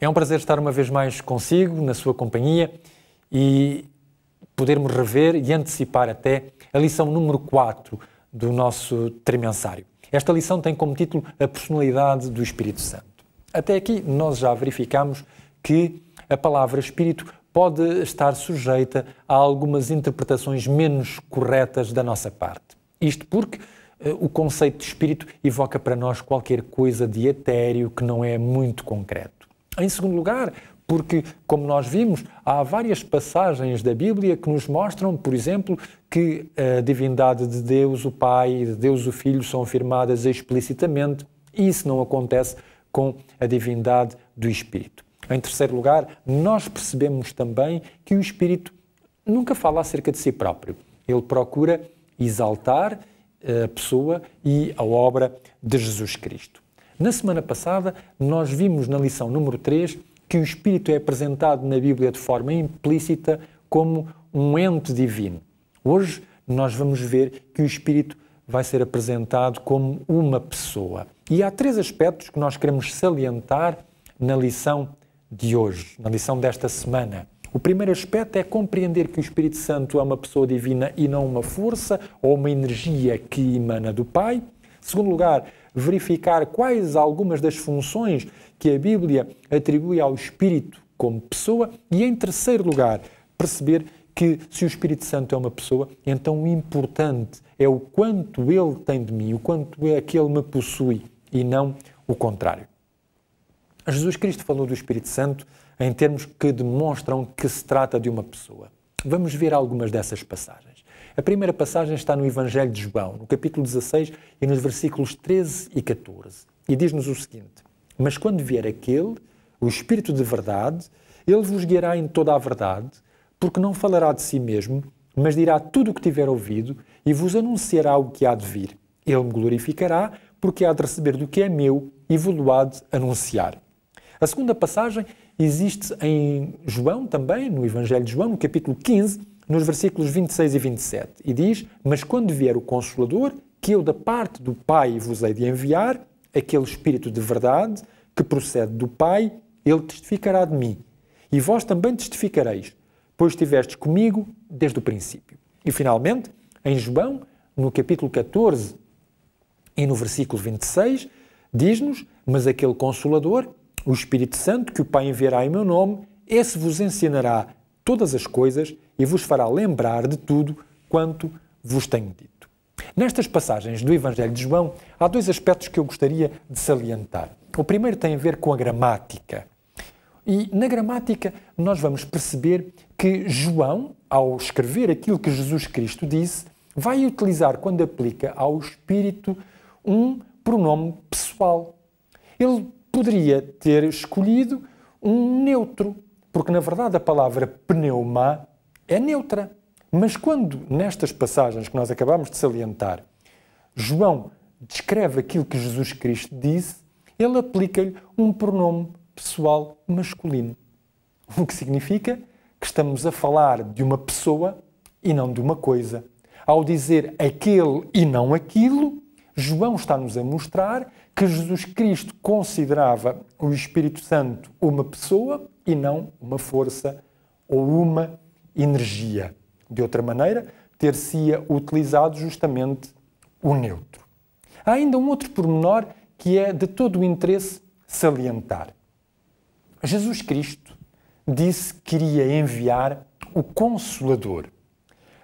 É um prazer estar uma vez mais consigo, na sua companhia, e podermos rever e antecipar até a lição número 4 do nosso trimensário. Esta lição tem como título a personalidade do Espírito Santo. Até aqui nós já verificamos que a palavra Espírito pode estar sujeita a algumas interpretações menos corretas da nossa parte. Isto porque o conceito de Espírito evoca para nós qualquer coisa de etéreo que não é muito concreto. Em segundo lugar, porque, como nós vimos, há várias passagens da Bíblia que nos mostram, por exemplo, que a divindade de Deus, o Pai, e de Deus, o Filho, são afirmadas explicitamente, e isso não acontece com a divindade do Espírito. Em terceiro lugar, nós percebemos também que o Espírito nunca fala acerca de si próprio. Ele procura exaltar a pessoa e a obra de Jesus Cristo. Na semana passada, nós vimos na lição número 3 que o Espírito é apresentado na Bíblia de forma implícita como um ente divino. Hoje, nós vamos ver que o Espírito vai ser apresentado como uma pessoa. E há 3 aspectos que nós queremos salientar na lição de hoje, na lição desta semana. O primeiro aspecto é compreender que o Espírito Santo é uma pessoa divina e não uma força ou uma energia que emana do Pai. Em segundo lugar, verificar quais algumas das funções que a Bíblia atribui ao Espírito como pessoa. E, em terceiro lugar, perceber que se o Espírito Santo é uma pessoa, então o importante é o quanto ele tem de mim, o quanto é que ele me possui e não o contrário. Jesus Cristo falou do Espírito Santo em termos que demonstram que se trata de uma pessoa. Vamos ver algumas dessas passagens. A primeira passagem está no Evangelho de João, no capítulo 16 e nos versículos 13 e 14. E diz-nos o seguinte: mas quando vier aquele, o Espírito de verdade, ele vos guiará em toda a verdade, porque não falará de si mesmo, mas dirá tudo o que tiver ouvido e vos anunciará o que há de vir. Ele me glorificará, porque há de receber do que é meu e vos há de anunciar. A segunda passagem existe em João também, no Evangelho de João, no capítulo 15, nos versículos 26 e 27. E diz: mas quando vier o Consolador, que eu da parte do Pai vos hei de enviar, aquele Espírito de verdade, que procede do Pai, ele testificará de mim. E vós também testificareis, pois estivestes comigo desde o princípio. E finalmente, em João, no capítulo 14 e no versículo 26, diz-nos: mas aquele Consolador, o Espírito Santo, que o Pai enviará em meu nome, esse vos ensinará todas as coisas e vos fará lembrar de tudo quanto vos tenho dito. Nestas passagens do Evangelho de João, há 2 aspectos que eu gostaria de salientar. O primeiro tem a ver com a gramática. E na gramática nós vamos perceber que João, ao escrever aquilo que Jesus Cristo disse, vai utilizar, quando aplica ao Espírito, um pronome pessoal. Ele poderia ter escolhido um neutro, porque na verdade a palavra pneuma é neutra. Mas quando nestas passagens que nós acabamos de salientar, João descreve aquilo que Jesus Cristo disse, ele aplica-lhe um pronome pessoal masculino. O que significa que estamos a falar de uma pessoa e não de uma coisa. Ao dizer aquele e não aquilo, João está-nos a mostrar que Jesus Cristo considerava o Espírito Santo uma pessoa e não uma força ou uma energia. De outra maneira, ter-se-ia utilizado justamente o neutro. Há ainda um outro pormenor que é de todo o interesse salientar. Jesus Cristo disse que iria enviar o Consolador.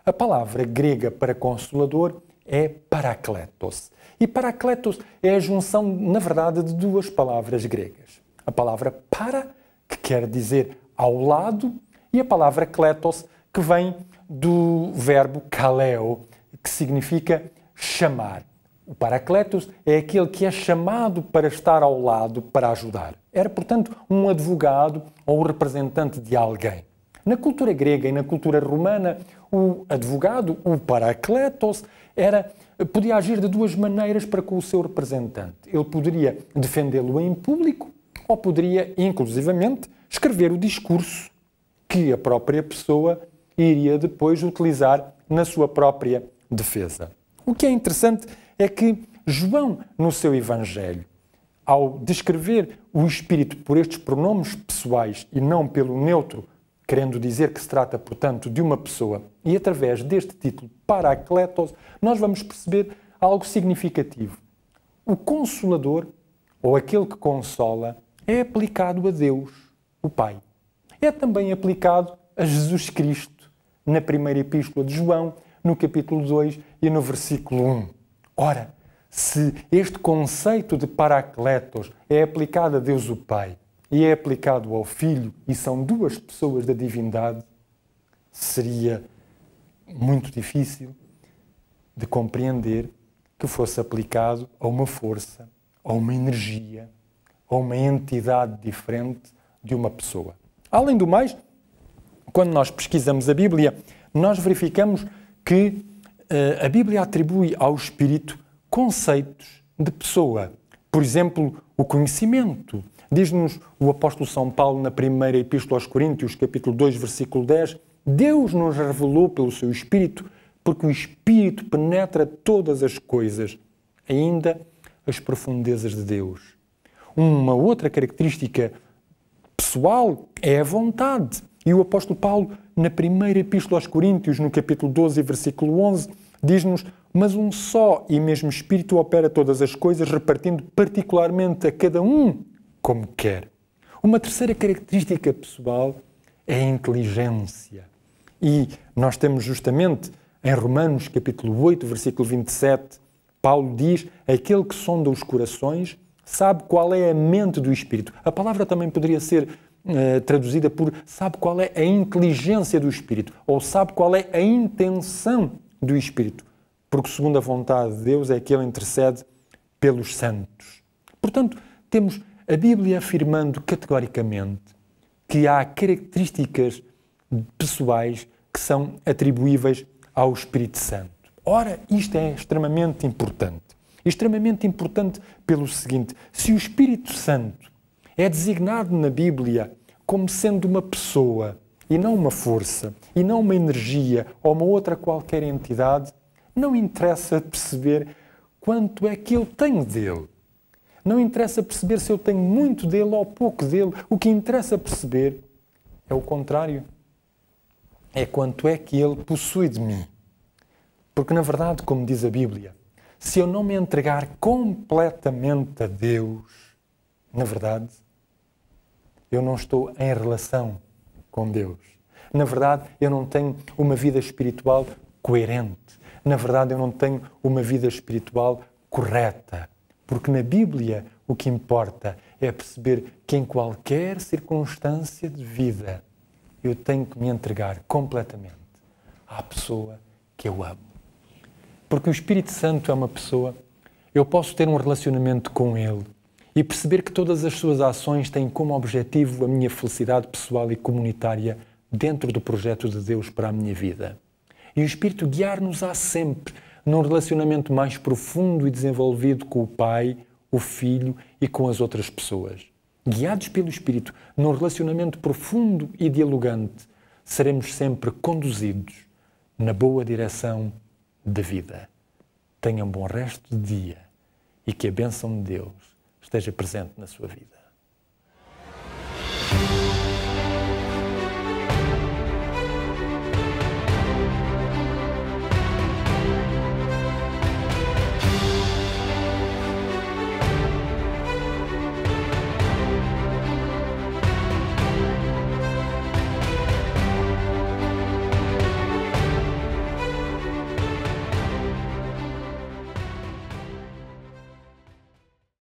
A palavra grega para Consolador é parakletos. E parakletos é a junção, na verdade, de 2 palavras gregas. A palavra para, que quer dizer ao lado, e a palavra kletos, que vem do verbo kaleo, que significa chamar. O parakletos é aquele que é chamado para estar ao lado, para ajudar. Era, portanto, um advogado ou um representante de alguém. Na cultura grega e na cultura romana, o advogado, o parakletos, podia agir de 2 maneiras para com o seu representante. Ele poderia defendê-lo em público ou poderia, inclusivamente, escrever o discurso que a própria pessoa iria depois utilizar na sua própria defesa. O que é interessante é que João, no seu Evangelho, ao descrever o Espírito por estes pronomes pessoais e não pelo neutro, querendo dizer que se trata, portanto, de uma pessoa, e através deste título, Parakletos, nós vamos perceber algo significativo. O Consolador, ou aquele que consola, é aplicado a Deus, o Pai. É também aplicado a Jesus Cristo, na primeira epístola de João, no capítulo 2 e no versículo 1. Ora, se este conceito de Parakletos é aplicado a Deus o Pai e é aplicado ao Filho, e são duas pessoas da divindade, seria muito difícil de compreender que fosse aplicado a uma força, a uma energia, a uma entidade diferente de uma pessoa. Além do mais, quando nós pesquisamos a Bíblia, nós verificamos que a Bíblia atribui ao Espírito conceitos de pessoa. Por exemplo, o conhecimento. Diz-nos o apóstolo São Paulo na primeira epístola aos Coríntios, capítulo 2, versículo 10, Deus nos revelou pelo seu Espírito, porque o Espírito penetra todas as coisas, ainda as profundezas de Deus. Uma outra característica pessoal é a vontade. E o apóstolo Paulo, na primeira epístola aos Coríntios, no capítulo 12, versículo 11, diz-nos, mas um só e mesmo Espírito opera todas as coisas, repartindo particularmente a cada um como quer. Uma terceira característica pessoal é a inteligência. E nós temos justamente em Romanos, capítulo 8, versículo 27, Paulo diz, aquele que sonda os corações sabe qual é a mente do Espírito. A palavra também poderia ser traduzida por sabe qual é a inteligência do Espírito, ou sabe qual é a intenção do Espírito, porque segundo a vontade de Deus é que Ele intercede pelos santos. Portanto, temos a Bíblia afirmando categoricamente que há características pessoais que são atribuíveis ao Espírito Santo. Ora, isto é extremamente importante. Extremamente importante pelo seguinte, se o Espírito Santo é designado na Bíblia como sendo uma pessoa e não uma força, e não uma energia ou uma outra qualquer entidade, não interessa perceber quanto é que eu tenho dele. Não interessa perceber se eu tenho muito dele ou pouco dele. O que interessa perceber é o contrário. É quanto é que ele possui de mim. Porque, na verdade, como diz a Bíblia, se eu não me entregar completamente a Deus, na verdade, eu não estou em relação com Deus. Na verdade, eu não tenho uma vida espiritual coerente. Na verdade, eu não tenho uma vida espiritual correta. Porque na Bíblia o que importa é perceber que em qualquer circunstância de vida eu tenho que me entregar completamente à pessoa que eu amo. Porque o Espírito Santo é uma pessoa, eu posso ter um relacionamento com Ele e perceber que todas as suas ações têm como objetivo a minha felicidade pessoal e comunitária dentro do projeto de Deus para a minha vida. E o Espírito guiar-nos-á sempre num relacionamento mais profundo e desenvolvido com o Pai, o Filho e com as outras pessoas. Guiados pelo Espírito, num relacionamento profundo e dialogante, seremos sempre conduzidos na boa direção da vida. Tenham um bom resto de dia e que a bênção de Deus esteja presente na sua vida.